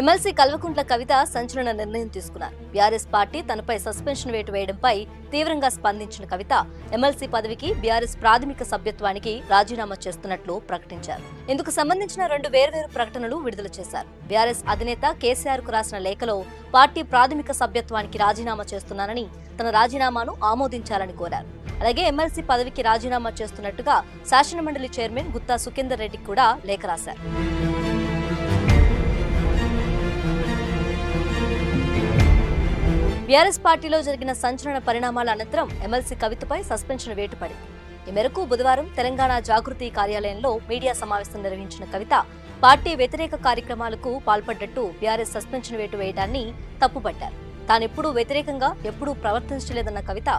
MLC Kalvakuntla Kavitha సంచలన నిర్ణయం తీసుకున్నారు. బీఆర్ఎస్ పార్టీ తనపై సస్పెన్షన్ వేటు వేయడంపై తీవ్రంగా స్పందించిన కవిత ఎమ్మెల్సీ పదవికి బీఆర్ఎస్ ప్రాథమిక సభ్యత్వానికి రాజీనామా చేస్తున్నట్లు ప్రకటించారు. ఇందుకు సంబంధించిన 2 వేర్వేరు ప్రకటనలు విడుదల చేశారు. బీఆర్ఎస్ అధినేత కేసీఆర్ కు రాసిన లేఖలో పార్టీ ప్రాథమిక సభ్యత్వానికి రాజీనామా చేస్తున్నానని, తన రాజీనామాను ఆమోదించాలని కోరారు. అలాగే ఎమ్మెల్సీ పదవికి రాజీనామా చేస్తున్నట్టుగా శాసనమండలి చైర్మన్ గుత్తా సుఖేందర్ రెడ్డికి కూడా లేఖ రాశారు. బీఆర్ఎస్ పార్టీలో జరిగిన సంచలన పరిణామాల అనంతరం ఎమ్మెల్సీ కవితపై సస్పెన్షన్ వేటు పడింది. ఈ మేరకు బుధవారం తెలంగాణ జాగృతి కార్యాలయంలో మీడియా సమావేశం నిర్వహించిన కవిత పార్టీ వ్యతిరేక కార్యక్రమాలకు పాల్పడ్డట్టు బీఆర్ఎస్ సస్పెన్షన్ వేటు వేయడాన్ని తప్పుపట్టారు. తానెప్పుడూ వ్యతిరేకంగా ఎప్పుడూ ప్రవర్తించలేదన్న కవిత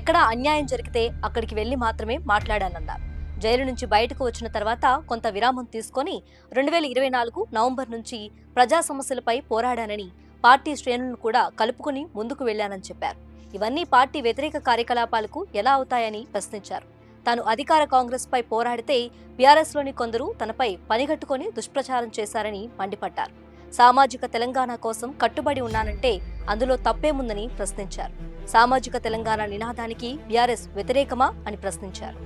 ఎక్కడా అన్యాయం జరిగితే అక్కడికి వెళ్లి మాత్రమే మాట్లాడానన్నారు. జైలు నుంచి బయటకు వచ్చిన తర్వాత కొంత విరామం తీసుకొని 2024 నవంబర్ నుంచి ప్రజా సమస్యలపై పోరాడానని, పార్టీ శ్రేణులను కూడా కలుపుకుని ముందుకు వెళ్లానని చెప్పారు. ఇవన్నీ పార్టీ వ్యతిరేక కార్యకలాపాలకు ఎలా అవుతాయని ప్రశ్నించారు. తాను అధికార కాంగ్రెస్ పై పోరాడితే బీఆర్ఎస్ లోని కొందరు తనపై పనిగట్టుకుని దుష్ప్రచారం చేశారని మండిపడ్డారు. సామాజిక తెలంగాణ కోసం కట్టుబడి ఉన్నానంటే అందులో తప్పేముందని ప్రశ్నించారు. సామాజిక తెలంగాణ నినాదానికి బీఆర్ఎస్ వ్యతిరేకమా అని ప్రశ్నించారు.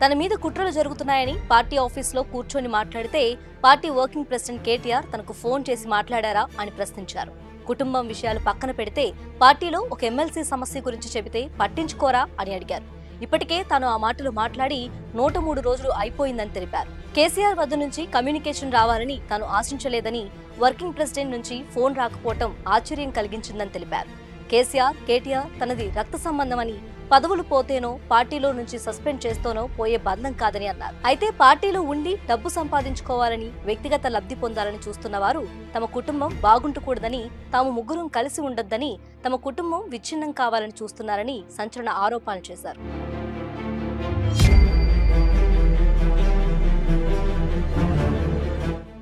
తన మీద కుట్రలు జరుగుతున్నాయని పార్టీ ఆఫీసులో కూర్చొని మాట్లాడితే పార్టీ వర్కింగ్ ప్రెసిడెంట్ కేటీఆర్ తనకు ఫోన్ చేసి మాట్లాడారా అని ప్రశ్నించారు. కుటుంబం విషయాలు పక్కన పెడితే పార్టీలో ఒక ఎమ్మెల్సీ సమస్య గురించి చెబితే పట్టించుకోరా అని అడిగారు. ఇప్పటికే తాను ఆ మాటలు మాట్లాడి 103 రోజులు అయిపోయిందని తెలిపారు. కేసీఆర్ వద్ద నుంచి కమ్యూనికేషన్ రావాలని తాను ఆశించలేదని, వర్కింగ్ ప్రెసిడెంట్ నుంచి ఫోన్ రాకపోవటం ఆశ్చర్యం కలిగించిందని తెలిపారు. కేటీఆర్ తనది రక్త సంబంధమని, పదవులు పోతేనో పార్టీలో నుంచి సస్పెండ్ చేస్తోనో పోయే బంధం కాదని అన్నారు. అయితే పార్టీలో ఉండి డబ్బు సంపాదించుకోవాలని, వ్యక్తిగత లబ్ధి పొందాలని చూస్తున్న వారు తమ కుటుంబం బాగుంటకూడదని, తాము ముగ్గురం కలిసి ఉండొద్దని, తమ కుటుంబం విచ్ఛిన్నం కావాలని చూస్తున్నారని సంచలన ఆరోపణలు చేశారు.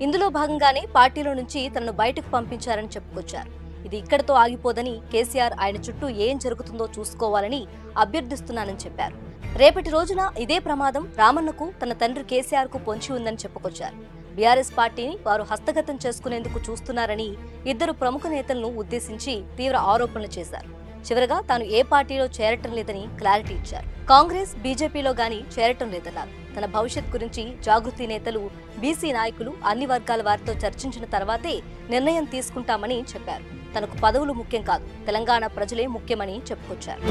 ఇందులో భాగంగానే పార్టీలో నుంచి తనను బయటకు పంపించారని చెప్పుకొచ్చారు. ఇది ఇక్కడితో ఆగిపోదని, కేసీఆర్ ఆయన చుట్టూ ఏం జరుగుతుందో చూసుకోవాలని అభ్యర్థిస్తున్నానని చెప్పారు. రేపటి రోజున ఇదే ప్రమాదం రామన్నకు, తన తండ్రి కేసీఆర్ కు పొంచి ఉందని చెప్పుకొచ్చారు. బీఆర్ఎస్ పార్టీని వారు హస్తగతం చేసుకునేందుకు చూస్తున్నారని 2 ప్రముఖ నేతలను ఉద్దేశించి తీవ్ర ఆరోపణలు చేశారు. చివరగా తాను ఏ పార్టీలో చేరటం లేదని క్లారిటీ ఇచ్చారు. కాంగ్రెస్, బీజేపీలో గానీ చేరటం లేదన్నారు. తన భవిష్యత్ గురించి జాగృతి నేతలు, బీసీ నాయకులు, అన్ని వర్గాల వారితో చర్చించిన తర్వాతే నిర్ణయం తీసుకుంటామని చెప్పారు. తనకు పదవులు ముఖ్యం కాదు, తెలంగాణ ప్రజలే ముఖ్యమని చెప్పుకొచ్చారు.